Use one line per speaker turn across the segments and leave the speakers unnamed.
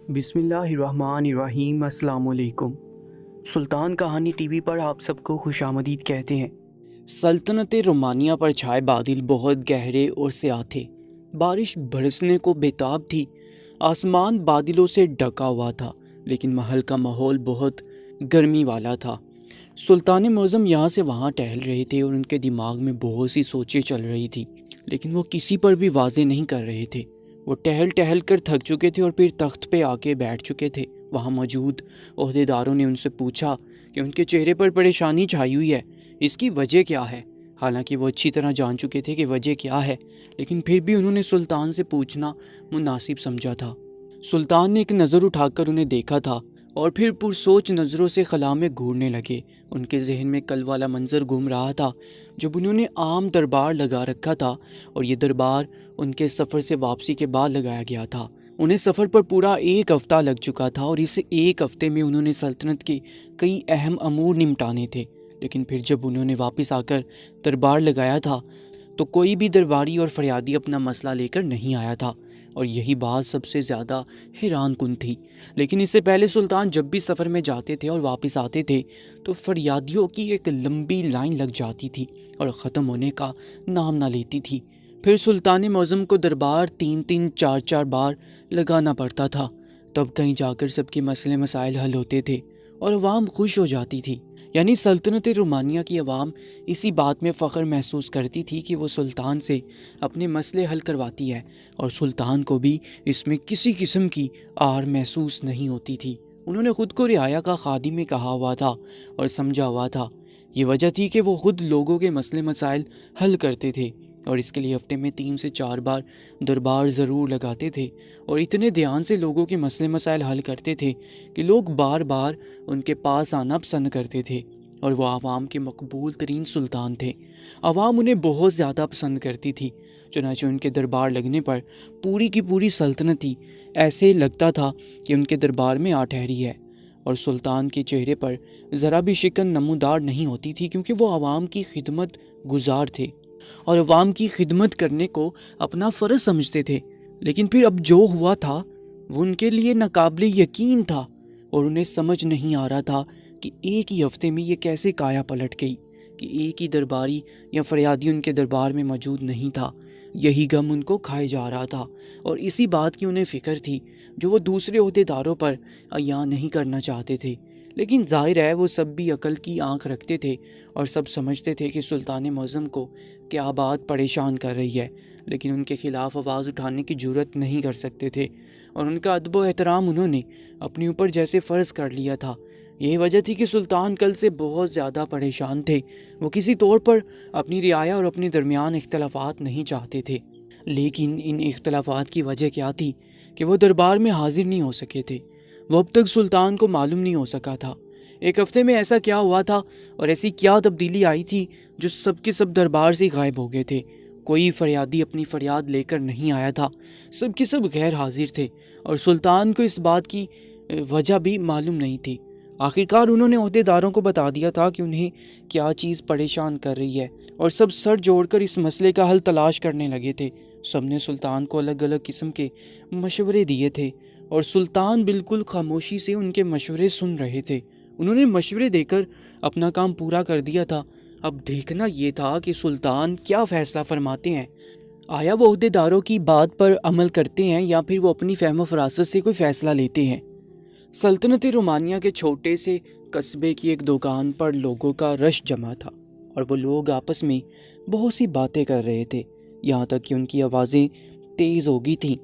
بسم اللہ الرحمن الرحیم۔ السلام علیکم۔ سلطان کہانی ٹی وی پر آپ سب کو خوش آمدید کہتے ہیں۔
سلطنت رومانیہ پر چھائے بادل بہت گہرے اور سیاہ تھے۔ بارش برسنے کو بےتاب تھی۔ آسمان بادلوں سے ڈھکا ہوا تھا، لیکن محل کا ماحول بہت گرمی والا تھا۔ سلطان معظم یہاں سے وہاں ٹہل رہے تھے اور ان کے دماغ میں بہت سی سوچیں چل رہی تھی، لیکن وہ کسی پر بھی واضح نہیں کر رہے تھے۔ وہ ٹہل ٹہل کر تھک چکے تھے اور پھر تخت پہ آ کے بیٹھ چکے تھے۔ وہاں موجود عہدیداروں نے ان سے پوچھا کہ ان کے چہرے پر پریشانی چھائی ہوئی ہے، اس کی وجہ کیا ہے؟ حالانکہ وہ اچھی طرح جان چکے تھے کہ وجہ کیا ہے، لیکن پھر بھی انہوں نے سلطان سے پوچھنا مناسب سمجھا تھا۔ سلطان نے ایک نظر اٹھا کر انہیں دیکھا تھا اور پھر پرسوچ نظروں سے خلا میں گھورنے لگے۔ ان کے ذہن میں کل والا منظر گھوم رہا تھا جب انہوں نے عام دربار لگا رکھا تھا، اور یہ دربار ان کے سفر سے واپسی کے بعد لگایا گیا تھا۔ انہیں سفر پر پورا ایک ہفتہ لگ چکا تھا اور اس ایک ہفتے میں انہوں نے سلطنت کے کئی اہم امور نمٹانے تھے، لیکن پھر جب انہوں نے واپس آ کر دربار لگایا تھا تو کوئی بھی درباری اور فریادی اپنا مسئلہ لے کر نہیں آیا تھا، اور یہی بات سب سے زیادہ حیران کن تھی۔ لیکن اس سے پہلے سلطان جب بھی سفر میں جاتے تھے اور واپس آتے تھے تو فریادیوں کی ایک لمبی لائن لگ جاتی تھی اور ختم ہونے کا نام نہ لیتی تھی۔ پھر سلطان معظم کو دربار 3-4 بار لگانا پڑتا تھا، تب کہیں جا کر سب کے مسئلے مسائل حل ہوتے تھے اور عوام خوش ہو جاتی تھی۔ یعنی سلطنت رومانیہ کی عوام اسی بات میں فخر محسوس کرتی تھی کہ وہ سلطان سے اپنے مسئلے حل کرواتی ہے، اور سلطان کو بھی اس میں کسی قسم کی آر محسوس نہیں ہوتی تھی۔ انہوں نے خود کو رعایا کا خادم میں کہا ہوا تھا اور سمجھا ہوا تھا۔ یہ وجہ تھی کہ وہ خود لوگوں کے مسئلے مسائل حل کرتے تھے، اور اس کے لیے ہفتے میں 3 سے 4 بار دربار ضرور لگاتے تھے، اور اتنے دھیان سے لوگوں کے مسئلے مسائل حل کرتے تھے کہ لوگ بار بار ان کے پاس آنا پسند کرتے تھے، اور وہ عوام کے مقبول ترین سلطان تھے۔ عوام انہیں بہت زیادہ پسند کرتی تھی، چنانچہ ان کے دربار لگنے پر پوری کی پوری سلطنت ہی ایسے لگتا تھا کہ ان کے دربار میں آ ٹھہری ہے، اور سلطان کے چہرے پر ذرا بھی شکن نمودار نہیں ہوتی تھی، کیونکہ وہ عوام کی خدمت گزار تھے اور عوام کی خدمت کرنے کو اپنا فرض سمجھتے تھے۔ لیکن پھر اب جو ہوا تھا وہ ان کے لیے ناقابل یقین تھا، اور انہیں سمجھ نہیں آ رہا تھا کہ ایک ہی ہفتے میں یہ کیسے کایا پلٹ گئی کہ ایک ہی درباری یا فریادی ان کے دربار میں موجود نہیں تھا۔ یہی غم ان کو کھائے جا رہا تھا، اور اسی بات کی انہیں فکر تھی جو وہ دوسرے عہدیداروں پر عیاں نہیں کرنا چاہتے تھے۔ لیکن ظاہر ہے وہ سب بھی عقل کی آنکھ رکھتے تھے اور سب سمجھتے تھے کہ سلطان معظم کو کیا بات پریشان کر رہی ہے، لیکن ان کے خلاف آواز اٹھانے کی جرات نہیں کر سکتے تھے، اور ان کا ادب و احترام انہوں نے اپنے اوپر جیسے فرض کر لیا تھا۔ یہی وجہ تھی کہ سلطان کل سے بہت زیادہ پریشان تھے۔ وہ کسی طور پر اپنی رعایا اور اپنے درمیان اختلافات نہیں چاہتے تھے، لیکن ان اختلافات کی وجہ کیا تھی کہ وہ دربار میں حاضر نہیں ہو سکے تھے۔ وہ اب تک سلطان کو معلوم نہیں ہو سکا تھا ایک ہفتے میں ایسا کیا ہوا تھا اور ایسی کیا تبدیلی آئی تھی جو سب کے سب دربار سے غائب ہو گئے تھے۔ کوئی فریادی اپنی فریاد لے کر نہیں آیا تھا، سب کے سب غیر حاضر تھے، اور سلطان کو اس بات کی وجہ بھی معلوم نہیں تھی۔ آخرکار انہوں نے عہدیداروں کو بتا دیا تھا کہ انہیں کیا چیز پریشان کر رہی ہے، اور سب سر جوڑ کر اس مسئلے کا حل تلاش کرنے لگے تھے۔ سب نے سلطان کو الگ الگ قسم کے مشورے دیے تھے، اور سلطان بالکل خاموشی سے ان کے مشورے سن رہے تھے۔ انہوں نے مشورے دے کر اپنا کام پورا کر دیا تھا۔ اب دیکھنا یہ تھا کہ سلطان کیا فیصلہ فرماتے ہیں۔ آیا وہ عہدیداروں کی بات پر عمل کرتے ہیں یا پھر وہ اپنی فہم و فراست سے کوئی فیصلہ لیتے ہیں۔ سلطنت رومانیہ کے چھوٹے سے قصبے کی ایک دکان پر لوگوں کا رش جمع تھا، اور وہ لوگ آپس میں بہت سی باتیں کر رہے تھے، یہاں تک کہ ان کی آوازیں تیز ہو گئی تھیں۔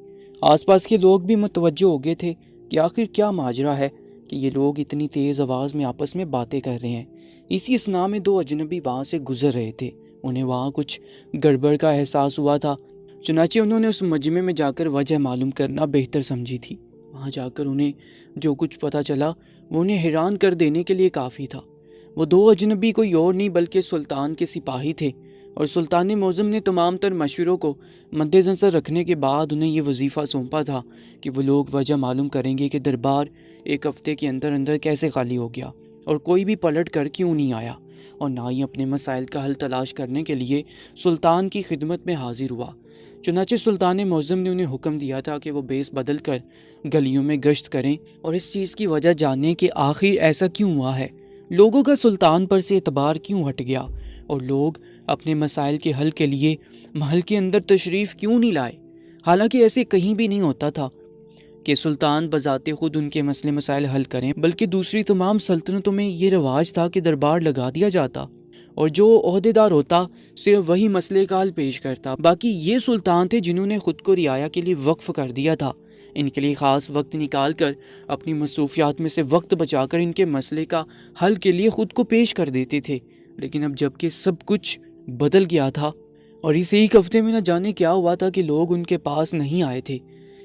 آس پاس کے لوگ بھی متوجہ ہو گئے تھے کہ آخر کیا ماجرا ہے کہ یہ لوگ اتنی تیز آواز میں آپس میں باتیں کر رہے ہیں۔ اسی اثناء میں 2 اجنبی وہاں سے گزر رہے تھے۔ انہیں وہاں کچھ گڑبڑ کا احساس ہوا تھا، چنانچہ انہوں نے اس مجمع میں جا کر وجہ معلوم کرنا بہتر سمجھی تھی۔ وہاں جا کر انہیں جو کچھ پتہ چلا وہ انہیں حیران کر دینے کے لیے کافی تھا۔ وہ 2 اجنبی کوئی اور نہیں بلکہ سلطان کے سپاہی تھے، اور سلطان معظم نے تمام تر مشوروں کو مد نظر رکھنے کے بعد انہیں یہ وظیفہ سونپا تھا کہ وہ لوگ وجہ معلوم کریں گے کہ دربار ایک ہفتے کے اندر اندر کیسے خالی ہو گیا، اور کوئی بھی پلٹ کر کیوں نہیں آیا، اور نہ ہی اپنے مسائل کا حل تلاش کرنے کے لیے سلطان کی خدمت میں حاضر ہوا۔ چنانچہ سلطان معظم نے انہیں حکم دیا تھا کہ وہ بیس بدل کر گلیوں میں گشت کریں اور اس چیز کی وجہ جانیں کہ آخر ایسا کیوں ہوا ہے، لوگوں کا سلطان پر سے اعتبار کیوں ہٹ گیا اور لوگ اپنے مسائل کے حل کے لیے محل کے اندر تشریف کیوں نہیں لائے۔ حالانکہ ایسے کہیں بھی نہیں ہوتا تھا کہ سلطان بذات خود ان کے مسئلے مسائل حل کریں، بلکہ دوسری تمام سلطنتوں میں یہ رواج تھا کہ دربار لگا دیا جاتا اور جو عہدیدار ہوتا صرف وہی مسئلے کا حل پیش کرتا۔ باقی یہ سلطان تھے جنہوں نے خود کو رعایا کے لیے وقف کر دیا تھا، ان کے لیے خاص وقت نکال کر اپنی مصروفیات میں سے وقت بچا کر ان کے مسئلے کا حل کے لیے خود کو پیش کر دیتے تھے۔ لیکن اب جب کہ سب کچھ بدل گیا تھا اور اس ایک ہفتے میں نہ جانے کیا ہوا تھا کہ لوگ ان کے پاس نہیں آئے تھے،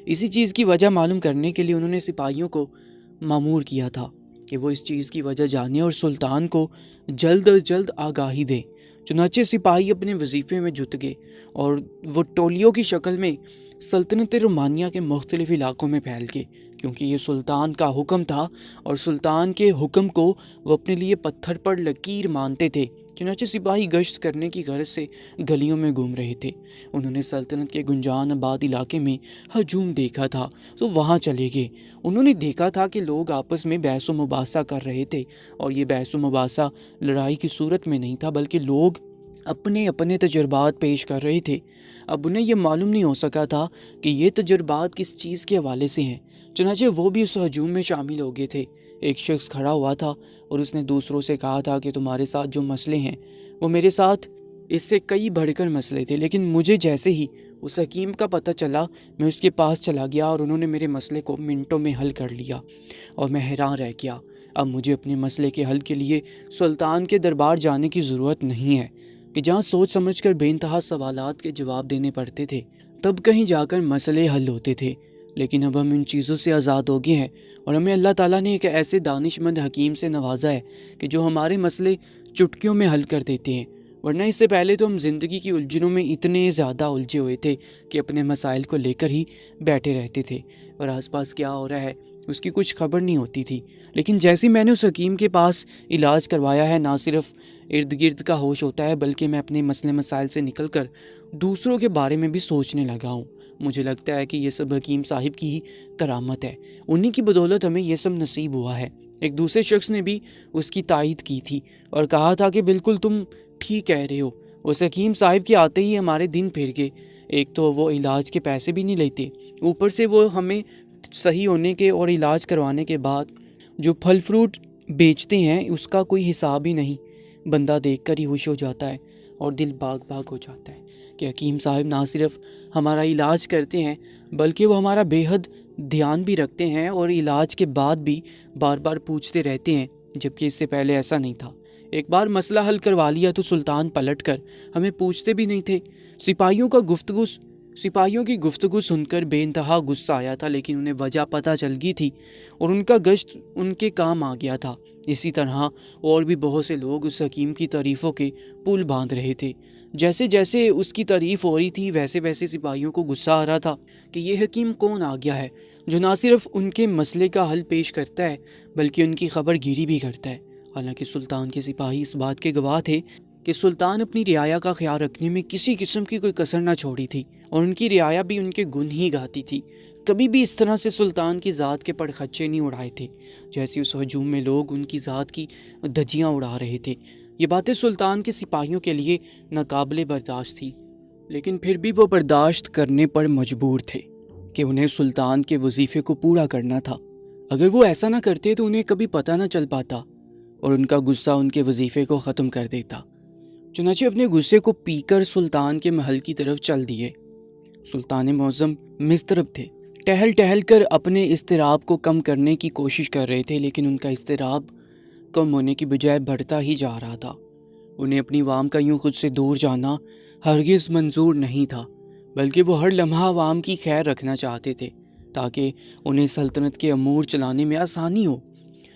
اسی چیز کی وجہ معلوم کرنے کے لیے انہوں نے سپاہیوں کو مامور کیا تھا کہ وہ اس چیز کی وجہ جانیں اور سلطان کو جلد از جلد آگاہی دیں۔ چنانچہ سپاہی اپنے وظیفے میں جت گئے اور وہ ٹولیوں کی شکل میں سلطنت رومانیہ کے مختلف علاقوں میں پھیل گئے، کیونکہ یہ سلطان کا حکم تھا اور سلطان کے حکم کو وہ اپنے لیے پتھر پر لکیر مانتے تھے۔ چنانچہ سپاہی گشت کرنے کی غرض سے گلیوں میں گھوم رہے تھے، انہوں نے سلطنت کے گنجان آباد علاقے میں ہجوم دیکھا تھا تو وہاں چلے گئے۔ انہوں نے دیکھا تھا کہ لوگ آپس میں بحث و مباحثہ کر رہے تھے اور یہ بحث و مباحثہ لڑائی کی صورت میں نہیں تھا، بلکہ لوگ اپنے اپنے تجربات پیش کر رہے تھے۔ اب انہیں یہ معلوم نہیں ہو سکا تھا کہ یہ تجربات کس چیز کے حوالے سے ہیں، چنانچہ وہ بھی اس ہجوم میں شامل ہو گئے تھے۔ ایک شخص کھڑا ہوا تھا اور اس نے دوسروں سے کہا تھا کہ تمہارے ساتھ جو مسئلے ہیں وہ میرے ساتھ اس سے کئی بڑھ کر مسئلے تھے، لیکن مجھے جیسے ہی اس حکیم کا پتہ چلا میں اس کے پاس چلا گیا اور انہوں نے میرے مسئلے کو منٹوں میں حل کر لیا اور میں حیران رہ گیا۔ اب مجھے اپنے مسئلے کے حل کے لیے سلطان کے دربار جانے کی ضرورت نہیں ہے کہ جہاں سوچ سمجھ کر بے انتہا سوالات کے جواب دینے پڑتے تھے، تب کہیں جا کر مسئلے حل ہوتے تھے۔ لیکن اب ہم ان چیزوں سے آزاد ہو گئے ہیں اور ہمیں اللہ تعالیٰ نے ایک ایسے دانش مند حکیم سے نوازا ہے کہ جو ہمارے مسئلے چٹکیوں میں حل کر دیتے ہیں، ورنہ اس سے پہلے تو ہم زندگی کی الجھنوں میں اتنے زیادہ الجھے ہوئے تھے کہ اپنے مسائل کو لے کر ہی بیٹھے رہتے تھے اور آس پاس کیا ہو رہا ہے اس کی کچھ خبر نہیں ہوتی تھی۔ لیکن جیسے میں نے اس حکیم کے پاس علاج کروایا ہے، نہ صرف ارد گرد کا ہوش ہوتا ہے بلکہ میں اپنے مسئلے مسائل سے نکل کر دوسروں کے بارے میں بھی سوچنے لگا ہوں۔ مجھے لگتا ہے کہ یہ سب حکیم صاحب کی ہی کرامت ہے، انہی کی بدولت ہمیں یہ سب نصیب ہوا ہے۔ ایک دوسرے شخص نے بھی اس کی تائید کی تھی اور کہا تھا کہ بالکل تم ٹھیک کہہ رہے ہو، اس حکیم صاحب کے آتے ہی ہمارے دن پھر گئے۔ ایک تو وہ علاج کے پیسے بھی نہیں لیتے، اوپر سے وہ ہمیں صحیح ہونے کے اور علاج کروانے کے بعد جو پھل فروٹ بیچتے ہیں اس کا کوئی حساب ہی نہیں۔ بندہ دیکھ کر ہی خوش ہو جاتا ہے اور دل باغ باغ ہو جاتا ہے کہ حکیم صاحب نہ صرف ہمارا علاج کرتے ہیں بلکہ وہ ہمارا بے حد دھیان بھی رکھتے ہیں اور علاج کے بعد بھی بار بار پوچھتے رہتے ہیں، جبکہ اس سے پہلے ایسا نہیں تھا۔ ایک بار مسئلہ حل کروا لیا تو سلطان پلٹ کر ہمیں پوچھتے بھی نہیں تھے۔ سپاہیوں کی گفتگو سن کر بے انتہا غصہ آیا تھا، لیکن انہیں وجہ پتہ چل گئی تھی اور ان کا گشت ان کے کام آ گیا تھا۔ اسی طرح اور بھی بہت سے لوگ اس حکیم کی تعریفوں کے پل باندھ رہے تھے۔ جیسے جیسے اس کی تعریف ہو رہی تھی ویسے ویسے سپاہیوں کو غصہ آ رہا تھا کہ یہ حکیم کون آ گیا ہے جو نہ صرف ان کے مسئلے کا حل پیش کرتا ہے بلکہ ان کی خبر گیری بھی کرتا ہے۔ حالانکہ سلطان کے سپاہی اس بات کے گواہ تھے کہ سلطان اپنی رعایا کا خیال رکھنے میں کسی قسم کی کوئی کسر نہ چھوڑی تھی اور ان کی رعایا بھی ان کے گن ہی گاتی تھی۔ کبھی بھی اس طرح سے سلطان کی ذات کے پڑخچے نہیں اڑائے تھے جیسے اس ہجوم میں لوگ ان کی ذات کی دھجیاں اڑا رہے تھے۔ یہ باتیں سلطان کے سپاہیوں کے لیے ناقابل برداشت تھی، لیکن پھر بھی وہ برداشت کرنے پر مجبور تھے کہ انہیں سلطان کے وظیفے کو پورا کرنا تھا۔ اگر وہ ایسا نہ کرتے تو انہیں کبھی پتہ نہ چل پاتا اور ان کا غصہ ان کے وظیفے کو ختم کر دیتا۔ چنانچہ اپنے غصے کو پی کر سلطان کے محل کی طرف چل دیے۔ سلطان معظم مضطرب تھے، ٹہل ٹہل کر اپنے اضطراب کو کم کرنے کی کوشش کر رہے تھے، لیکن ان کا اضطراب کم ہونے کی بجائے بڑھتا ہی جا رہا تھا۔ انہیں اپنی عوام کا یوں خود سے دور جانا ہرگز منظور نہیں تھا، بلکہ وہ ہر لمحہ عوام کی خیر رکھنا چاہتے تھے تاکہ انہیں سلطنت کے امور چلانے میں آسانی ہو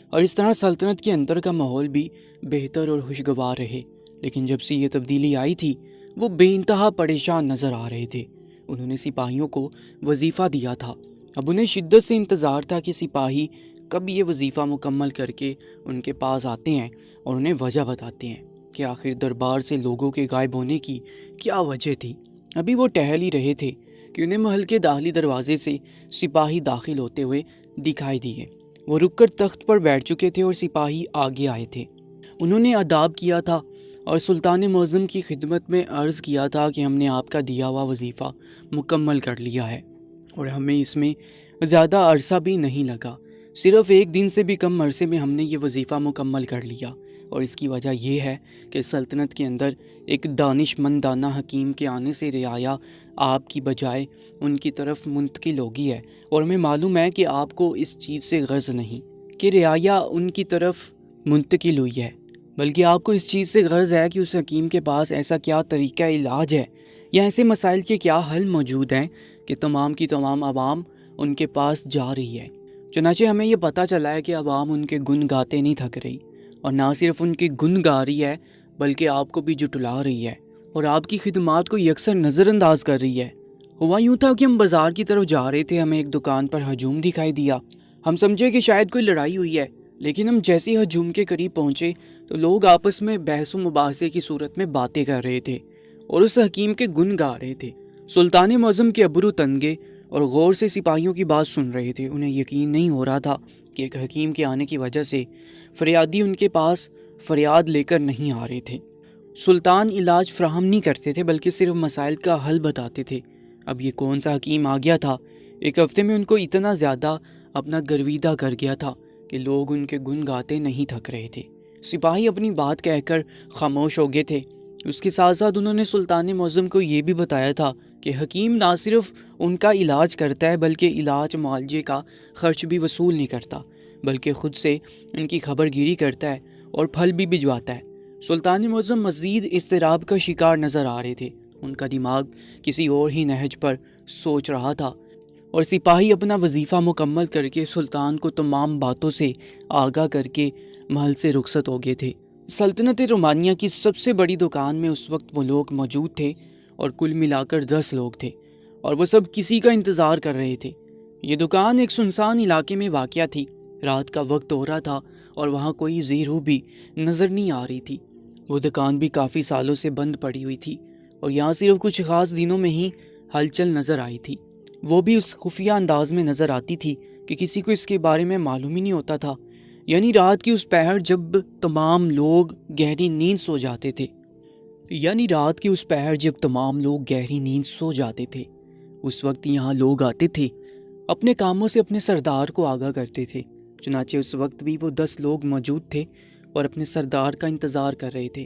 اور اس طرح سلطنت کے اندر کا ماحول بھی بہتر اور خوشگوار رہے۔ لیکن جب سے یہ تبدیلی آئی تھی وہ بے انتہا پریشان نظر آ رہے تھے۔ انہوں نے سپاہیوں کو وظیفہ دیا تھا، اب انہیں شدت سے انتظار تھا کہ سپاہی کب یہ وظیفہ مکمل کر کے ان کے پاس آتے ہیں اور انہیں وجہ بتاتے ہیں کہ آخر دربار سے لوگوں کے غائب ہونے کی کیا وجہ تھی۔ ابھی وہ ٹہل ہی رہے تھے کہ انہیں محل کے داخلی دروازے سے سپاہی داخل ہوتے ہوئے دکھائی دیے۔ وہ رک کر تخت پر بیٹھ چکے تھے اور سپاہی آگے آئے تھے۔ انہوں نے اداب کیا تھا اور سلطان معظم کی خدمت میں عرض کیا تھا کہ ہم نے آپ کا دیا ہوا وظیفہ مکمل کر لیا ہے اور ہمیں اس میں زیادہ عرصہ بھی نہیں لگا، صرف ایک دن سے بھی کم عرصے میں ہم نے یہ وظیفہ مکمل کر لیا، اور اس کی وجہ یہ ہے کہ سلطنت کے اندر ایک دانش مندانہ حکیم کے آنے سے رعایا آپ کی بجائے ان کی طرف منتقل ہوگی ہے، اور ہمیں معلوم ہے کہ آپ کو اس چیز سے غرض نہیں کہ رعایا ان کی طرف منتقل ہوئی ہے، بلکہ آپ کو اس چیز سے غرض ہے کہ اس حکیم کے پاس ایسا کیا طریقہ علاج ہے یا ایسے مسائل کے کیا حل موجود ہیں کہ تمام کی تمام عوام ان کے پاس جا رہی ہے۔ چنانچہ ہمیں یہ پتہ چلا ہے کہ عوام ان کے گن گاتے نہیں تھک رہی، اور نہ صرف ان کے گن گا رہی ہے بلکہ آپ کو بھی جٹلا رہی ہے اور آپ کی خدمات کو یکسر نظر انداز کر رہی ہے۔ ہوا یوں تھا کہ ہم بازار کی طرف جا رہے تھے، ہمیں ایک دکان پر ہجوم دکھائی دیا۔ ہم سمجھے کہ شاید کوئی لڑائی ہوئی ہے، لیکن ہم جیسے ہی ہجوم کے قریب پہنچے تو لوگ آپس میں بحث و مباحثے کی صورت میں باتیں کر رہے تھے اور اس حکیم کے گن گا رہے تھے۔ سلطان معظم کے ابرو تنگے اور غور سے سپاہیوں کی بات سن رہے تھے۔ انہیں یقین نہیں ہو رہا تھا کہ ایک حکیم کے آنے کی وجہ سے فریادی ان کے پاس فریاد لے کر نہیں آ رہے تھے۔ سلطان علاج فراہم نہیں کرتے تھے بلکہ صرف مسائل کا حل بتاتے تھے۔ اب یہ کون سا حکیم آ گیا تھا؟ ایک ہفتے میں ان کو اتنا زیادہ اپنا گرویدہ کر گیا تھا کہ لوگ ان کے گن گاتے نہیں تھک رہے تھے۔ سپاہی اپنی بات کہہ کر خاموش ہو گئے تھے۔ اس کے ساتھ ساتھ انہوں نے سلطان معظم کو یہ بھی بتایا تھا کہ حکیم نہ صرف ان کا علاج کرتا ہے بلکہ علاج معالجے کا خرچ بھی وصول نہیں کرتا، بلکہ خود سے ان کی خبر گیری کرتا ہے اور پھل بھی بھجواتا ہے۔ سلطان معظم مزید اضطراب کا شکار نظر آ رہے تھے۔ ان کا دماغ کسی اور ہی نہج پر سوچ رہا تھا، اور سپاہی اپنا وظیفہ مکمل کر کے سلطان کو تمام باتوں سے آگاہ کر کے محل سے رخصت ہو گئے تھے۔ سلطنت رومانیہ کی سب سے بڑی دکان میں اس وقت وہ لوگ موجود تھے اور کل ملا کر 10 لوگ تھے، اور وہ سب کسی کا انتظار کر رہے تھے۔ یہ دکان ایک سنسان علاقے میں واقع تھی۔ رات کا وقت ہو رہا تھا اور وہاں کوئی زیرو بھی نظر نہیں آ رہی تھی۔ وہ دکان بھی کافی سالوں سے بند پڑی ہوئی تھی اور یہاں صرف کچھ خاص دنوں میں ہی ہلچل نظر آئی تھی، وہ بھی اس خفیہ انداز میں نظر آتی تھی کہ کسی کو اس کے بارے میں معلوم ہی نہیں ہوتا تھا، یعنی رات کی اس پہر جب تمام لوگ گہری نیند سو جاتے تھے اس وقت یہاں لوگ آتے تھے، اپنے کاموں سے اپنے سردار کو آگاہ کرتے تھے۔ چنانچہ اس وقت بھی وہ 10 لوگ موجود تھے اور اپنے سردار کا انتظار کر رہے تھے۔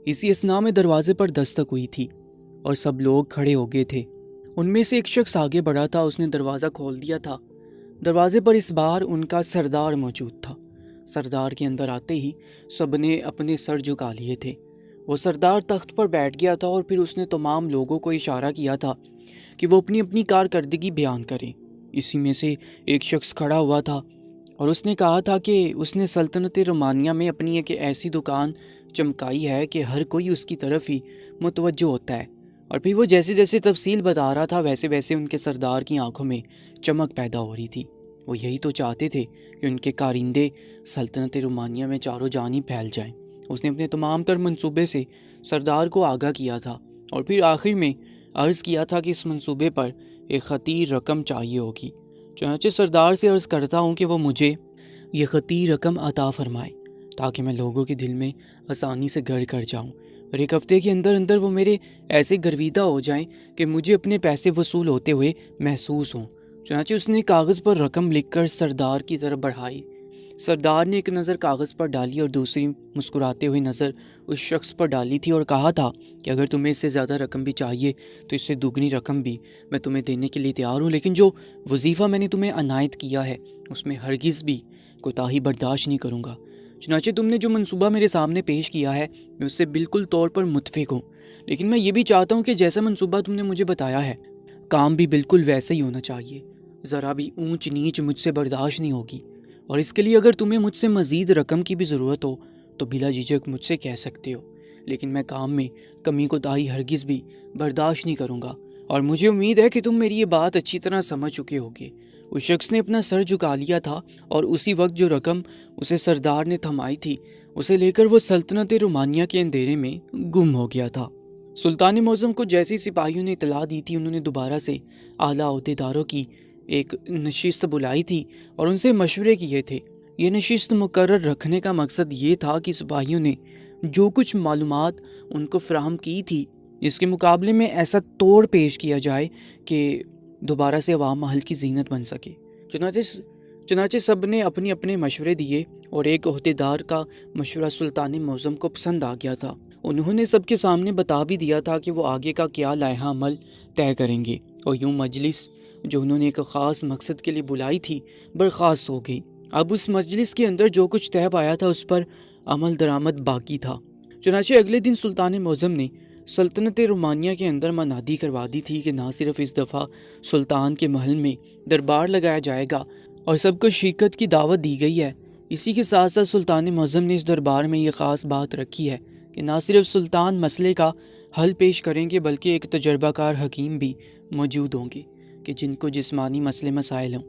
اسی اثناء میں دروازے پر دستک ہوئی تھی اور سب لوگ کھڑے ہو گئے تھے۔ ان میں سے ایک شخص آگے بڑھا تھا، اس نے دروازہ کھول دیا تھا۔ دروازے پر اس بار ان کا سردار موجود تھا۔ سردار کے اندر آتے ہی سب نے اپنے سر جھکا لیے تھے۔ وہ سردار تخت پر بیٹھ گیا تھا اور پھر اس نے تمام لوگوں کو اشارہ کیا تھا کہ وہ اپنی اپنی کارکردگی بیان کریں۔ اسی میں سے ایک شخص کھڑا ہوا تھا اور اس نے کہا تھا کہ اس نے سلطنت رومانیہ میں اپنی ایک ایسی دکان چمکائی ہے کہ ہر کوئی اس کی طرف ہی متوجہ ہوتا ہے، اور پھر وہ جیسے جیسے تفصیل بتا رہا تھا ویسے ویسے ان کے سردار کی آنکھوں میں چمک پیدا ہو رہی تھی۔ وہ یہی تو چاہتے تھے کہ ان کے کارندے سلطنت رومانیہ میں چاروں جانب پھیل جائیں۔ اس نے اپنے تمام تر منصوبے سے سردار کو آگاہ کیا تھا اور پھر آخر میں عرض کیا تھا کہ اس منصوبے پر ایک خطیر رقم چاہیے ہوگی۔ چنانچہ سردار سے عرض کرتا ہوں کہ وہ مجھے یہ خطیر رقم عطا فرمائے تاکہ میں لوگوں کے دل میں آسانی سے گھر کر جاؤں، اور ایک ہفتے کے اندر اندر وہ میرے ایسے گرویدہ ہو جائیں کہ مجھے اپنے پیسے وصول ہوتے ہوئے محسوس ہوں۔ چنانچہ اس نے کاغذ پر رقم لکھ کر سردار کی طرف بڑھائی۔ سردار نے ایک نظر کاغذ پر ڈالی اور دوسری مسکراتے ہوئے نظر اس شخص پر ڈالی تھی اور کہا تھا کہ اگر تمہیں اس سے زیادہ رقم بھی چاہیے تو اس سے دوگنی رقم بھی میں تمہیں دینے کے لیے تیار ہوں، لیکن جو وظیفہ میں نے تمہیں عنایت کیا ہے اس میں ہرگز بھی کوتاہی برداشت نہیں کروں گا۔ چنانچہ تم نے جو منصوبہ میرے سامنے پیش کیا ہے میں اس سے بالکل طور پر متفق ہوں، لیکن میں یہ بھی چاہتا ہوں کہ جیسا منصوبہ تم نے مجھے بتایا ہے کام بھی بالکل ویسا ہی ہونا چاہیے۔ ذرا بھی اونچ نیچ مجھ سے برداشت نہیں ہوگی، اور اس کے لیے اگر تمہیں مجھ سے مزید رقم کی بھی ضرورت ہو تو بلا جھجک مجھ سے کہہ سکتے ہو، لیکن میں کام میں کمی کوتاہی ہرگز بھی برداشت نہیں کروں گا، اور مجھے امید ہے کہ تم میری یہ بات اچھی طرح سمجھ چکے ہوگے۔ اس شخص نے اپنا سر جھکا لیا تھا اور اسی وقت جو رقم اسے سردار نے تھمائی تھی اسے لے کر وہ سلطنت رومانیہ کے اندھیرے میں گم ہو گیا تھا۔ سلطان معظم کو جیسے سپاہیوں نے اطلاع دی تھی، انہوں نے دوبارہ سے اعلیٰ عہدیداروں کی ایک نشست بلائی تھی اور ان سے مشورے کیے تھے۔ یہ نشست مقرر رکھنے کا مقصد یہ تھا کہ سپاہیوں نے جو کچھ معلومات ان کو فراہم کی تھی، اس کے مقابلے میں ایسا توڑ پیش کیا جائے کہ دوبارہ سے عوام محل کی زینت بن سکے۔ چنانچہ سب نے اپنے اپنے مشورے دیے اور ایک عہدیدار کا مشورہ سلطان معظم کو پسند آ گیا تھا۔ انہوں نے سب کے سامنے بتا بھی دیا تھا کہ وہ آگے کا کیا لائحہ عمل طے کریں گے، اور یوں مجلس جو انہوں نے ایک خاص مقصد کے لیے بلائی تھی برخاست ہو گئی۔ اب اس مجلس کے اندر جو کچھ طے پایا تھا اس پر عمل درآمد باقی تھا۔ چنانچہ اگلے دن سلطان معظم نے سلطنت رومانیہ کے اندر منادی کروا دی تھی کہ نہ صرف اس دفعہ سلطان کے محل میں دربار لگایا جائے گا اور سب کو شرکت کی دعوت دی گئی ہے، اسی کے ساتھ ساتھ سلطان معظم نے اس دربار میں یہ خاص بات رکھی ہے کہ نہ صرف سلطان مسئلے کا حل پیش کریں گے بلکہ ایک تجربہ کار حکیم بھی موجود ہوں گے کہ جن کو جسمانی مسائل ہوں،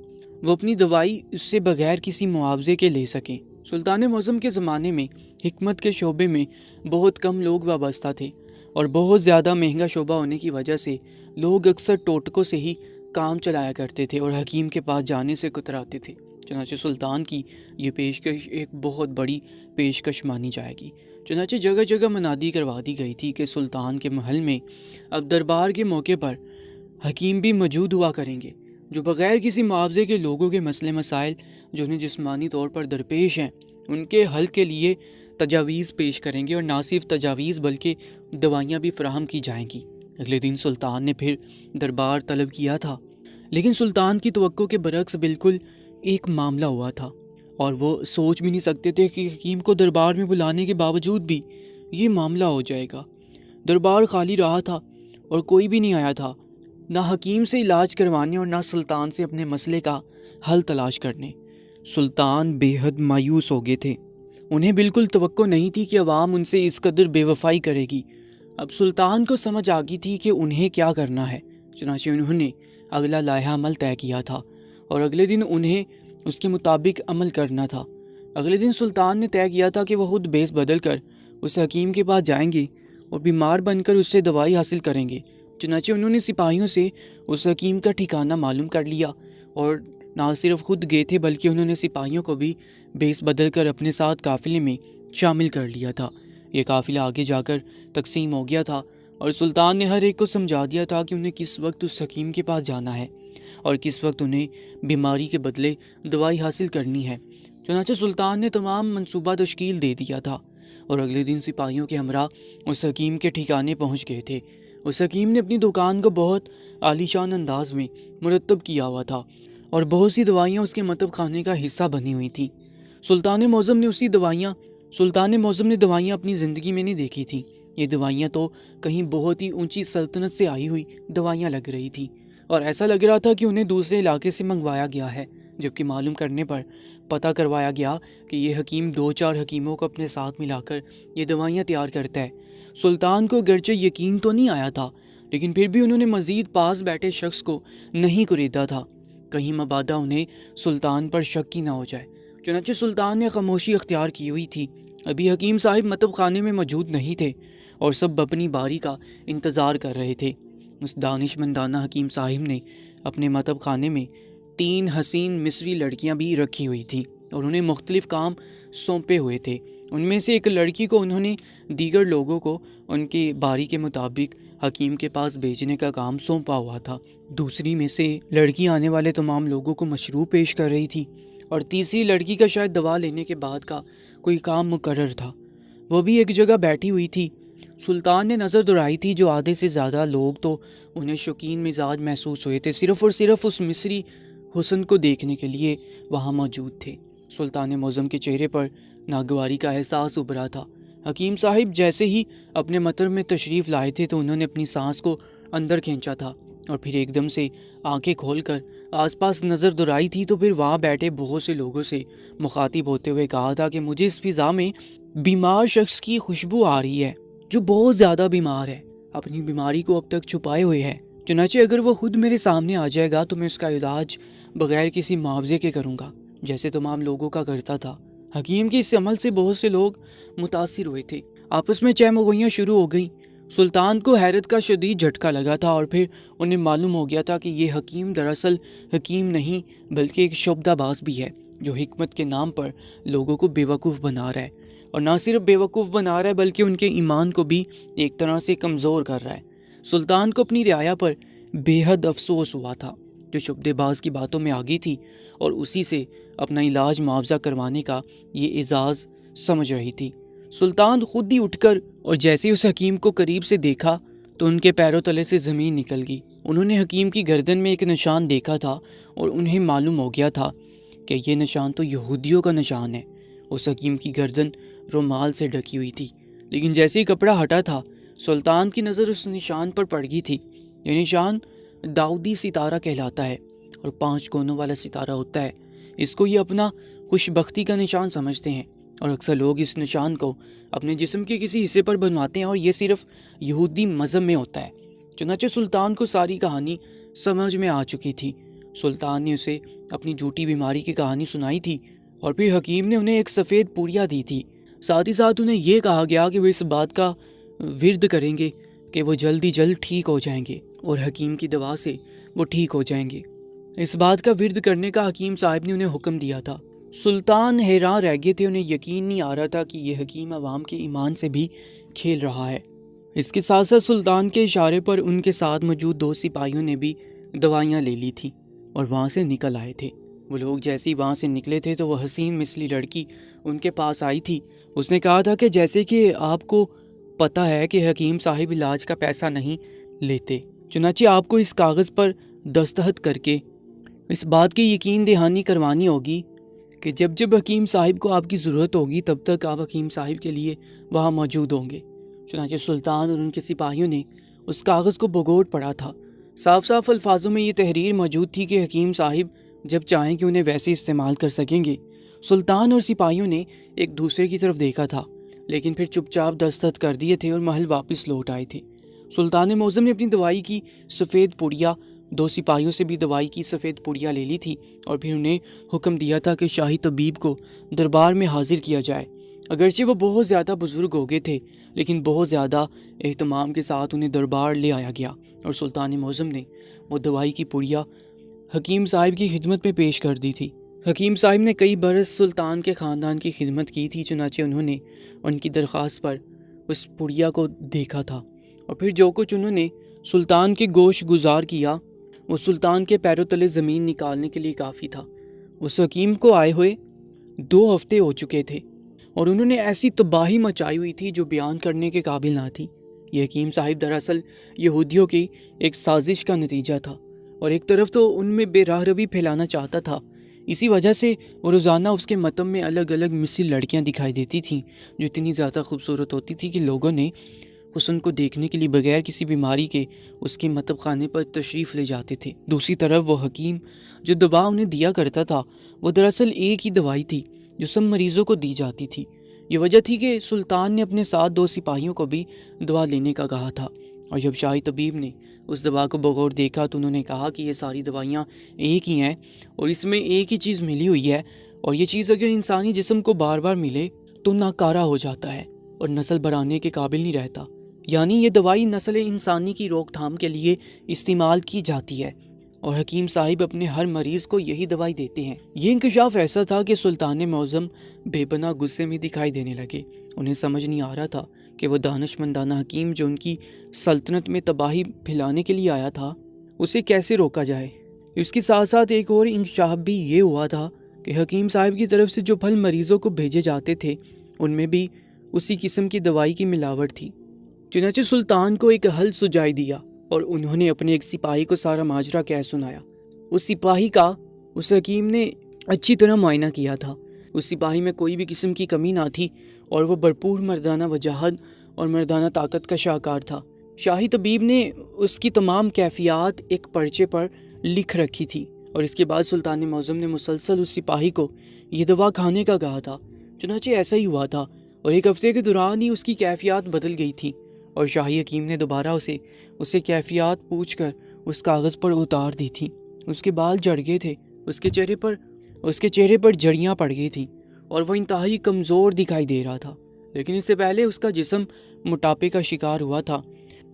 وہ اپنی دوائی اس سے بغیر کسی معاوضے کے لے سکیں۔ سلطان معظم کے زمانے میں حکمت کے شعبے میں بہت کم لوگ وابستہ تھے اور بہت زیادہ مہنگا شعبہ ہونے کی وجہ سے لوگ اکثر ٹوٹکوں سے ہی کام چلایا کرتے تھے اور حکیم کے پاس جانے سے کتراتے تھے۔ چنانچہ سلطان کی یہ پیشکش ایک بہت بڑی پیشکش مانی جائے گی۔ چنانچہ جگہ جگہ منادی کروا دی گئی تھی کہ سلطان کے محل میں اب دربار کے موقع پر حکیم بھی موجود ہوا کریں گے، جو بغیر کسی معاوضے کے لوگوں کے مسائل جو انہیں جسمانی طور پر درپیش ہیں ان کے حل کے لیے تجاویز پیش کریں گے، اور نہ صرف تجاویز بلکہ دوائیاں بھی فراہم کی جائیں گی۔ اگلے دن سلطان نے پھر دربار طلب کیا تھا، لیکن سلطان کی توقع کے برعکس بالکل ایک معاملہ ہوا تھا، اور وہ سوچ بھی نہیں سکتے تھے کہ حکیم کو دربار میں بلانے کے باوجود بھی یہ معاملہ ہو جائے گا۔ دربار خالی رہا تھا اور کوئی بھی نہیں آیا تھا، نہ حکیم سے علاج کروانے اور نہ سلطان سے اپنے مسئلے کا حل تلاش کرنے۔ سلطان بے حد مایوس ہو گئے تھے، انہیں بالکل توقع نہیں تھی کہ عوام ان سے اس قدر بے وفائی کرے گی۔ اب سلطان کو سمجھ آ گئی تھی کہ انہیں کیا کرنا ہے، چنانچہ انہوں نے اگلا لائحہ عمل طے کیا تھا اور اگلے دن انہیں اس کے مطابق عمل کرنا تھا۔ اگلے دن سلطان نے طے کیا تھا کہ وہ خود بیس بدل کر اس حکیم کے پاس جائیں گے اور بیمار بن کر اس سے دوائی حاصل کریں گے۔ چنانچہ انہوں نے سپاہیوں سے اس حکیم کا ٹھکانہ معلوم کر لیا اور نہ صرف خود گئے تھے بلکہ انہوں نے سپاہیوں کو بھی بیس بدل کر اپنے ساتھ قافلے میں شامل کر لیا تھا۔ یہ قافلہ آگے جا کر تقسیم ہو گیا تھا اور سلطان نے ہر ایک کو سمجھا دیا تھا کہ انہیں کس وقت اس حکیم کے پاس جانا ہے اور کس وقت انہیں بیماری کے بدلے دوائی حاصل کرنی ہے۔ چنانچہ سلطان نے تمام منصوبہ تشکیل دے دیا تھا اور اگلے دن سپاہیوں کے ہمراہ اس حکیم کے ٹھکانے پہنچ گئے تھے۔ اس حکیم نے اپنی دکان کو بہت عالی شان انداز میں مرتب کیا ہوا تھا اور بہت سی دوائیاں اس کے مطب خانے کا حصہ بنی ہوئی تھیں۔ سلطان معظم نے دوائیاں اپنی زندگی میں نہیں دیکھی تھیں۔ یہ دوائیاں تو کہیں بہت ہی اونچی سلطنت سے آئی ہوئی دوائیاں لگ رہی تھیں اور ایسا لگ رہا تھا کہ انہیں دوسرے علاقے سے منگوایا گیا ہے، جبکہ معلوم کرنے پر پتہ کروایا گیا کہ یہ حکیم 2-4 حکیموں کو اپنے ساتھ ملا کر یہ دوائیاں تیار کرتا ہے۔ سلطان کو گرچہ یقین تو نہیں آیا تھا، لیکن پھر بھی انہوں نے مزید پاس بیٹھے شخص کو نہیں خریدا تھا، کہیں مبادا انہیں سلطان پر شک ہی نہ ہو جائے۔ چنانچہ سلطان نے خاموشی اختیار کی ہوئی تھی۔ ابھی حکیم صاحب مطب خانے میں موجود نہیں تھے اور سب اپنی باری کا انتظار کر رہے تھے۔ اس دانش مندانہ حکیم صاحب نے اپنے مطب خانے میں 3 حسین مصری لڑکیاں بھی رکھی ہوئی تھیں اور انہیں مختلف کام سونپے ہوئے تھے۔ ان میں سے ایک لڑکی کو انہوں نے دیگر لوگوں کو ان کی باری کے مطابق حکیم کے پاس بھیجنے کا کام سونپا ہوا تھا۔ دوسری میں سے لڑکی آنے والے تمام لوگوں کو مشروب پیش کر رہی تھی اور تیسری لڑکی کا شاید دوا لینے کے بعد کا کوئی کام مقرر تھا، وہ بھی ایک جگہ بیٹھی ہوئی تھی۔ سلطان نے نظر دوڑائی تھی، جو آدھے سے زیادہ لوگ تو انہیں شوقین مزاج محسوس ہوئے تھے، صرف اور صرف اس مصری حسن کو دیکھنے کے لیے وہاں موجود تھے۔ سلطان معظم کے چہرے پر ناگواری کا احساس ابھرا تھا۔ حکیم صاحب جیسے ہی اپنے مطب میں تشریف لائے تھے تو انہوں نے اپنی سانس کو اندر کھینچا تھا اور پھر ایک دم سے آنکھیں کھول کر آس پاس نظر دوڑائی تھی تو پھر وہاں بیٹھے بہت سے لوگوں سے مخاطب ہوتے ہوئے کہا تھا کہ مجھے اس فضا میں بیمار شخص کی خوشبو آ رہی ہے جو بہت زیادہ بیمار ہے، اپنی بیماری کو اب تک چھپائے ہوئے ہے۔ چنانچہ اگر وہ خود میرے سامنے آ جائے گا تو میں اس کا علاج بغیر کسی معاوضے کے کروں گا، جیسے تمام لوگوں کا کرتا تھا۔ حکیم کے اس عمل سے بہت سے لوگ متاثر ہوئے تھے، آپس میں چہ مگوئیاں شروع ہو گئیں۔ سلطان کو حیرت کا شدید جھٹکا لگا تھا اور پھر انہیں معلوم ہو گیا تھا کہ یہ حکیم دراصل حکیم نہیں بلکہ ایک شعبدہ باز بھی ہے جو حکمت کے نام پر لوگوں کو بیوقوف بنا رہا ہے، اور نہ صرف بیوقوف بنا رہا ہے بلکہ ان کے ایمان کو بھی ایک طرح سے کمزور کر رہا ہے۔ سلطان کو اپنی رعایا پر بے حد افسوس ہوا تھا جو شعبدے باز کی باتوں میں آ گئی تھی اور اسی سے اپنا علاج معاوضہ کروانے کا یہ اعزاز سمجھ رہی تھی۔ سلطان خود ہی اٹھ کر اور جیسے اس حکیم کو قریب سے دیکھا تو ان کے پیروں تلے سے زمین نکل گئی۔ انہوں نے حکیم کی گردن میں ایک نشان دیکھا تھا اور انہیں معلوم ہو گیا تھا کہ یہ نشان تو یہودیوں کا نشان ہے۔ اس حکیم کی گردن رومال سے ڈھکی ہوئی تھی، لیکن جیسے ہی کپڑا ہٹا تھا سلطان کی نظر اس نشان پر پڑ گئی تھی۔ یہ نشان داؤدی ستارہ کہلاتا ہے اور 5 کونوں والا ستارہ ہوتا ہے۔ اس کو یہ اپنا خوش بختی کا نشان سمجھتے ہیں اور اکثر لوگ اس نشان کو اپنے جسم کے کسی حصے پر بنواتے ہیں اور یہ صرف یہودی مذہب میں ہوتا ہے۔ چنانچہ سلطان کو ساری کہانی سمجھ میں آ چکی تھی۔ سلطان نے اسے اپنی جھوٹی بیماری کی کہانی سنائی تھی اور پھر حکیم نے انہیں ایک سفید پوریا دی تھی۔ ساتھ ہی ساتھ انہیں یہ کہا گیا کہ وہ اس بات کا ورد کریں گے کہ وہ جلد ہی جلد ٹھیک ہو جائیں گے اور حکیم کی دوا سے وہ ٹھیک ہو جائیں گے۔ اس بات کا ورد کرنے کا حکیم صاحب نے انہیں حکم دیا تھا۔ سلطان حیران رہ گئے تھے، انہیں یقین نہیں آ رہا تھا کہ یہ حکیم عوام کے ایمان سے بھی کھیل رہا ہے۔ اس کے ساتھ ساتھ سلطان کے اشارے پر ان کے ساتھ موجود 2 سپاہیوں نے بھی دوائیاں لے لی تھیں اور وہاں سے نکل آئے تھے۔ وہ لوگ جیسے ہی وہاں سے نکلے تھے تو وہ حسین مثلی لڑکی ان کے پاس آئی تھی۔ اس نے کہا تھا کہ جیسے کہ آپ کو پتہ ہے کہ حکیم صاحب علاج کا پیسہ نہیں لیتے، چنانچہ آپ کو اس کاغذ پر دستخط کر کے اس بات کی یقین دہانی کروانی ہوگی کہ جب جب حکیم صاحب کو آپ کی ضرورت ہوگی تب تک آپ حکیم صاحب کے لیے وہاں موجود ہوں گے۔ چنانچہ سلطان اور ان کے سپاہیوں نے اس کاغذ کو بگوٹ پڑھا تھا۔ صاف صاف الفاظوں میں یہ تحریر موجود تھی کہ حکیم صاحب جب چاہیں کہ انہیں ویسے استعمال کر سکیں گے۔ سلطان اور سپاہیوں نے ایک دوسرے کی طرف دیکھا تھا لیکن پھر چپ چاپ دستخط کر دیے تھے اور محل واپس لوٹ آئے تھے۔ سلطان معظم نے اپنی دوائی کی سفید پڑیا 2 سپاہیوں سے بھی دوائی کی سفید پڑیا لے لی تھی اور پھر انہیں حکم دیا تھا کہ شاہی طبیب کو دربار میں حاضر کیا جائے۔ اگرچہ وہ بہت زیادہ بزرگ ہو گئے تھے لیکن بہت زیادہ اہتمام کے ساتھ انہیں دربار لے آیا گیا اور سلطان معظم نے وہ دوائی کی پڑیا حکیم صاحب کی خدمت میں پیش کر دی تھی۔ حکیم صاحب نے کئی برس سلطان کے خاندان کی خدمت کی تھی، چنانچہ انہوں نے ان کی درخواست پر اس پڑیا کو دیکھا تھا اور پھر جو کچھ انہوں نے سلطان کے گوش گزار کیا وہ سلطان کے پیروں تلے زمین نکالنے کے لیے کافی تھا۔ اس حکیم کو آئے ہوئے 2 ہفتے ہو چکے تھے اور انہوں نے ایسی تباہی مچائی ہوئی تھی جو بیان کرنے کے قابل نہ تھی۔ یہ حکیم صاحب دراصل یہودیوں کی ایک سازش کا نتیجہ تھا اور ایک طرف تو ان میں بے راہ روی پھیلانا چاہتا تھا، اسی وجہ سے وہ روزانہ اس کے متم میں الگ الگ مثل لڑکیاں دکھائی دیتی تھیں جو اتنی زیادہ خوبصورت ہوتی تھی کہ لوگوں نے حسن کو دیکھنے کے لیے بغیر کسی بیماری کے اس کے متب خانے پر تشریف لے جاتے تھے۔ دوسری طرف وہ حکیم جو دوا انہیں دیا کرتا تھا وہ دراصل ایک ہی دوائی تھی جو سب مریضوں کو دی جاتی تھی۔ یہ وجہ تھی کہ سلطان نے اپنے ساتھ 2 سپاہیوں کو بھی دوا لینے کا کہا تھا، اور جب شاہی طبیب نے اس دوا کو بغور دیکھا تو انہوں نے کہا کہ یہ ساری دوائیاں ایک ہی ہیں اور اس میں ایک ہی چیز ملی ہوئی ہے، اور یہ چیز اگر انسانی جسم کو بار بار ملے تو ناکارہ ہو جاتا ہے اور نسل بڑھانے کے قابل نہیں رہتا، یعنی یہ دوائی نسل انسانی کی روک تھام کے لیے استعمال کی جاتی ہے اور حکیم صاحب اپنے ہر مریض کو یہی دوائی دیتے ہیں۔ یہ انکشاف ایسا تھا کہ سلطان معظم بے پناہ غصے میں دکھائی دینے لگے۔ انہیں سمجھ نہیں آ رہا تھا کہ وہ دانش مندانہ حکیم جو ان کی سلطنت میں تباہی پھیلانے کے لیے آیا تھا اسے کیسے روکا جائے۔ اس کے ساتھ ساتھ ایک اور انکشاف بھی یہ ہوا تھا کہ حکیم صاحب کی طرف سے جو پھل مریضوں کو بھیجے جاتے تھے ان میں بھی اسی قسم کی دوائی کی ملاوٹ تھی۔ چنانچہ سلطان کو ایک حل سجائی دیا اور انہوں نے اپنے ایک سپاہی کو سارا ماجرا کہہ سنایا۔ اس سپاہی کا اس حکیم نے اچھی طرح معائنہ کیا تھا۔ اس سپاہی میں کوئی بھی قسم کی کمی نہ تھی اور وہ بھرپور مردانہ وجاہت اور مردانہ طاقت کا شاہکار تھا۔ شاہی طبیب نے اس کی تمام کیفیات ایک پرچے پر لکھ رکھی تھی اور اس کے بعد سلطان معظم نے مسلسل اس سپاہی کو یہ دوا کھانے کا کہا تھا۔ چنانچہ ایسا ہی ہوا تھا اور 1 ہفتے کے دوران ہی اس کی کیفیات بدل گئی تھی اور شاہی حکیم نے دوبارہ اسے کیفیات پوچھ کر اس کاغذ پر اتار دی تھی۔ اس کے بال جھڑ گئے تھے، اس کے چہرے پر جڑیاں پڑ گئی تھیں اور وہ انتہائی کمزور دکھائی دے رہا تھا۔ لیکن اس سے پہلے اس کا جسم موٹاپے کا شکار ہوا تھا،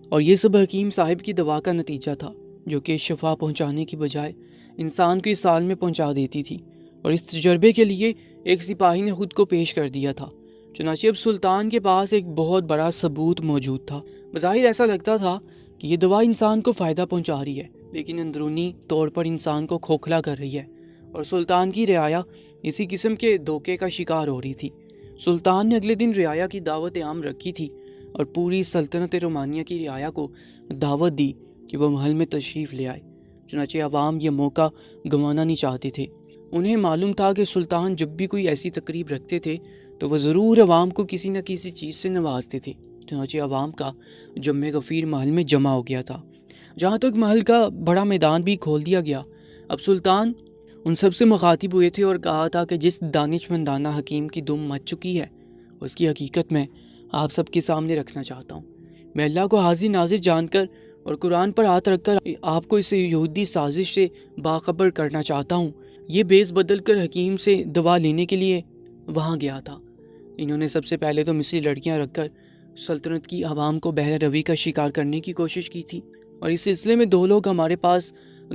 اور یہ سب حکیم صاحب کی دوا کا نتیجہ تھا، جو کہ شفا پہنچانے کی بجائے انسان کو اس حال میں پہنچا دیتی تھی۔ اور اس تجربے کے لیے ایک سپاہی نے خود کو پیش کر دیا تھا۔ چنانچہ اب سلطان کے پاس ایک بہت بڑا ثبوت موجود تھا۔ بظاہر ایسا لگتا تھا کہ یہ دوا انسان کو فائدہ پہنچا رہی ہے، لیکن اندرونی طور پر انسان کو کھوکھلا کر رہی ہے، اور سلطان کی رعایا اسی قسم کے دھوکے کا شکار ہو رہی تھی۔ سلطان نے اگلے دن رعایا کی دعوت عام رکھی تھی، اور پوری سلطنت رومانیہ کی رعایا کو دعوت دی کہ وہ محل میں تشریف لے آئے۔ چنانچہ عوام یہ موقع گنوانا نہیں چاہتے تھے۔ انہیں معلوم تھا کہ سلطان جب بھی کوئی ایسی تقریب رکھتے تھے تو وہ ضرور عوام کو کسی نہ کسی چیز سے نوازتے تھے۔ چنانچہ عوام کا جمع غفیر محل میں جمع ہو گیا تھا، جہاں تک محل کا بڑا میدان بھی کھول دیا گیا۔ اب سلطان ان سب سے مخاطب ہوئے تھے اور کہا تھا کہ جس دانشمندانہ حکیم کی دم مچ چکی ہے اس کی حقیقت میں آپ سب کے سامنے رکھنا چاہتا ہوں۔ میں اللہ کو حاضر ناظر جان کر اور قرآن پر ہاتھ رکھ کر آپ کو اس یہودی سازش سے باخبر کرنا چاہتا ہوں۔ یہ بیس بدل کر حکیم سے دوا لینے کے لیے وہاں گیا تھا۔ انہوں نے سب سے پہلے تو مصری لڑکیاں رکھ کر سلطنت کی عوام کو بہرہ روی کا شکار کرنے کی کوشش کی تھی، اور اس سلسلے میں 2 لوگ ہمارے پاس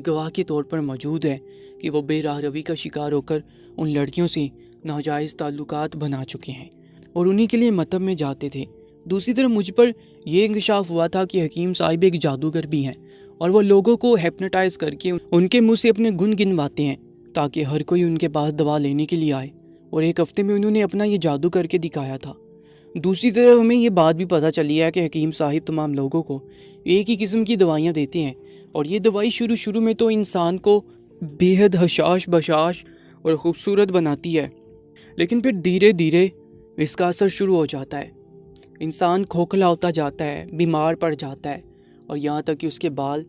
گواہ کے طور پر موجود ہیں کہ وہ بے راہ روی کا شکار ہو کر ان لڑکیوں سے ناجائز تعلقات بنا چکے ہیں اور انہی کے لیے مطب میں جاتے تھے۔ دوسری طرف مجھ پر یہ انکشاف ہوا تھا کہ حکیم صاحب ایک جادوگر بھی ہیں، اور وہ لوگوں کو ہیپنوٹائز کر کے ان کے منہ سے اپنے گن گنواتے ہیں تاکہ ہر کوئی ان کے پاس دوا لینے کے لیے آئے، اور 1 ہفتے میں انہوں نے اپنا یہ جادو کر کے دکھایا تھا۔ دوسری طرف ہمیں یہ بات بھی پتہ چلی ہے کہ حکیم صاحب تمام لوگوں کو ایک ہی قسم کی دوائیاں دیتے ہیں، اور یہ دوائی شروع میں تو انسان کو بے حد حشاش بشاش اور خوبصورت بناتی ہے، لیکن پھر دھیرے دھیرے اس کا اثر شروع ہو جاتا ہے۔ انسان کھوکھلا ہوتا جاتا ہے، بیمار پڑ جاتا ہے، اور یہاں تک کہ اس کے بال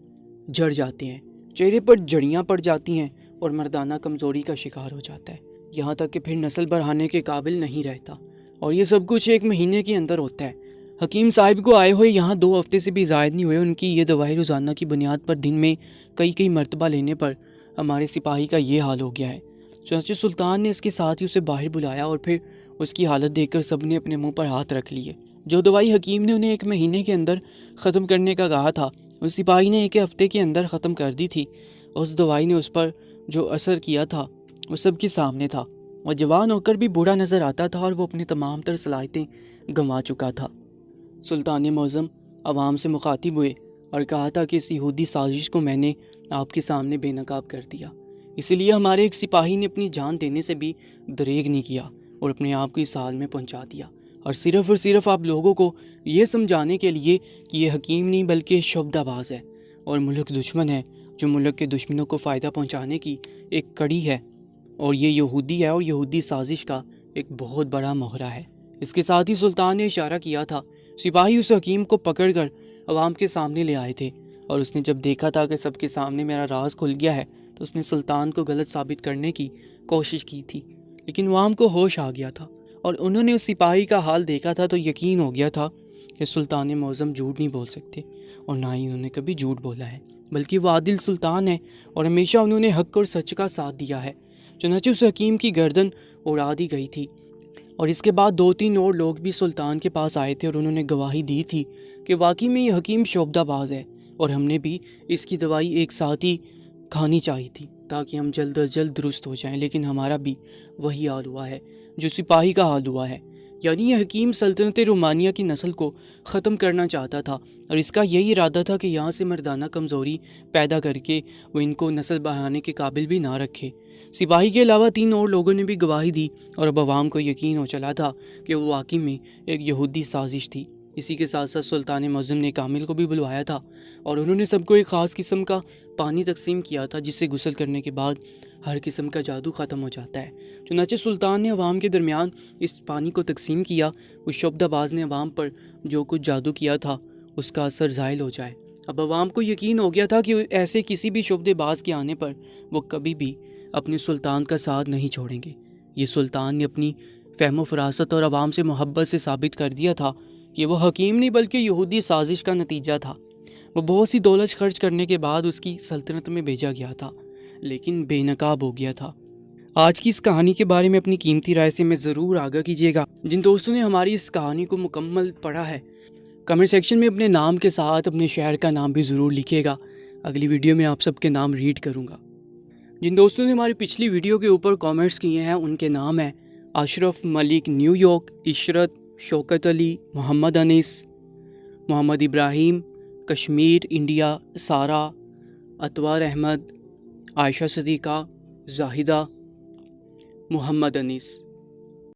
جھڑ جاتے ہیں، چہرے پر جڑیاں پڑ جاتی ہیں، اور مردانہ کمزوری کا شکار ہو جاتا ہے، یہاں تک کہ پھر نسل بڑھانے کے قابل نہیں رہتا۔ اور یہ سب کچھ 1 مہینے کے اندر ہوتا ہے۔ حکیم صاحب کو آئے ہوئے یہاں 2 ہفتے سے بھی زائد نہیں ہوئے۔ ان کی یہ دوائی روزانہ کی بنیاد پر دن میں کئی مرتبہ لینے پر ہمارے سپاہی کا یہ حال ہو گیا ہے۔ چنانچہ سلطان نے اس کے ساتھ ہی اسے باہر بلایا، اور پھر اس کی حالت دیکھ کر سب نے اپنے منہ پر ہاتھ رکھ لیے۔ جو دوائی حکیم نے انہیں 1 مہینے کے اندر ختم کرنے کا کہا تھا، اس سپاہی نے 1 ہفتے کے اندر ختم کر دی تھی۔ اس دوائی نے اس پر جو اثر کیا تھا وہ سب کے سامنے تھا۔ وہ جوان ہو کر بھی بوڑھا نظر آتا تھا، اور وہ اپنی تمام تر صلاحیتیں گنوا چکا تھا۔ سلطان معظم عوام سے مخاطب ہوئے اور کہا تھا کہ اس یہودی سازش کو میں نے آپ کے سامنے بے نقاب کر دیا، اسی لیے ہمارے ایک سپاہی نے اپنی جان دینے سے بھی دریغ نہیں کیا اور اپنے آپ کو اس حال میں پہنچا دیا، اور صرف آپ لوگوں کو یہ سمجھانے کے لیے کہ یہ حکیم نہیں بلکہ شعبدہ باز ہے اور ملک دشمن ہے، جو ملک کے دشمنوں کو فائدہ پہنچانے کی ایک کڑی ہے، اور یہ یہودی ہے اور یہودی سازش کا ایک بہت بڑا مہرہ ہے۔ اس کے ساتھ ہی سلطان نے اشارہ کیا تھا۔ سپاہی اس حکیم کو پکڑ کر عوام کے سامنے لے آئے تھے، اور اس نے جب دیکھا تھا کہ سب کے سامنے میرا راز کھل گیا ہے تو اس نے سلطان کو غلط ثابت کرنے کی کوشش کی تھی، لیکن عوام کو ہوش آ گیا تھا، اور انہوں نے اس سپاہی کا حال دیکھا تھا تو یقین ہو گیا تھا کہ سلطان معظم جھوٹ نہیں بول سکتے، اور نہ ہی انہوں نے کبھی جھوٹ بولا ہے، بلکہ وہ عادل سلطان ہے اور ہمیشہ انہوں نے حق اور سچ کا ساتھ دیا ہے۔ چنانچہ اس حکیم کی گردن اڑا دی گئی تھی، اور اس کے بعد 2-3 اور لوگ بھی سلطان کے پاس آئے تھے اور انہوں نے گواہی دی تھی کہ واقعی میں یہ حکیم شعبدہ باز ہے، اور ہم نے بھی اس کی دوائی ایک ساتھ ہی کھانی چاہی تھی تاکہ ہم جلد از جلد درست ہو جائیں، لیکن ہمارا بھی وہی حال ہوا ہے جو سپاہی کا حال ہوا ہے۔ یعنی یہ حکیم سلطنت رومانیہ کی نسل کو ختم کرنا چاہتا تھا، اور اس کا یہی ارادہ تھا کہ یہاں سے مردانہ کمزوری پیدا کر کے وہ ان کو نسل بڑھانے کے قابل بھی نہ رکھے۔ سپاہی کے علاوہ 3 اور لوگوں نے بھی گواہی دی، اور اب عوام کو یقین ہو چلا تھا کہ وہ واقعی میں ایک یہودی سازش تھی۔ اسی کے ساتھ ساتھ سلطان معظم نے کامل کو بھی بلوایا تھا، اور انہوں نے سب کو ایک خاص قسم کا پانی تقسیم کیا تھا جس سے غسل کرنے کے بعد ہر قسم کا جادو ختم ہو جاتا ہے۔ چنانچہ سلطان نے عوام کے درمیان اس پانی کو تقسیم کیا، اس شعبدہ باز نے عوام پر جو کچھ جادو کیا تھا اس کا اثر زائل ہو جائے۔ اب عوام کو یقین ہو گیا تھا کہ ایسے کسی بھی شعبدے باز کے آنے پر وہ کبھی بھی اپنے سلطان کا ساتھ نہیں چھوڑیں گے۔ یہ سلطان نے اپنی فہم و فراست اور عوام سے محبت سے ثابت کر دیا تھا کہ وہ حکیم نہیں بلکہ یہودی سازش کا نتیجہ تھا۔ وہ بہت سی دولت خرچ کرنے کے بعد اس کی سلطنت میں بھیجا گیا تھا، لیکن بے نقاب ہو گیا تھا۔ آج کی اس کہانی کے بارے میں اپنی قیمتی رائے سے ہمیں ضرور آگاہ کیجیے گا۔ جن دوستوں نے ہماری اس کہانی کو مکمل پڑھا ہے کمنٹ سیکشن میں اپنے نام کے ساتھ اپنے شہر کا نام بھی ضرور لکھیے گا، اگلی ویڈیو میں آپ سب کے نام ریڈ کروں گا۔ جن دوستوں نے ہماری پچھلی ویڈیو کے اوپر کامنٹس کیے ہیں ان کے نام ہیں اشرف ملک نیو یارک، عشرت، شوکت علی، محمد انیس، محمد ابراہیم، کشمیر انڈیا، سارہ، اطوار احمد، عائشہ صدیقہ، زاہدہ، محمد انیس۔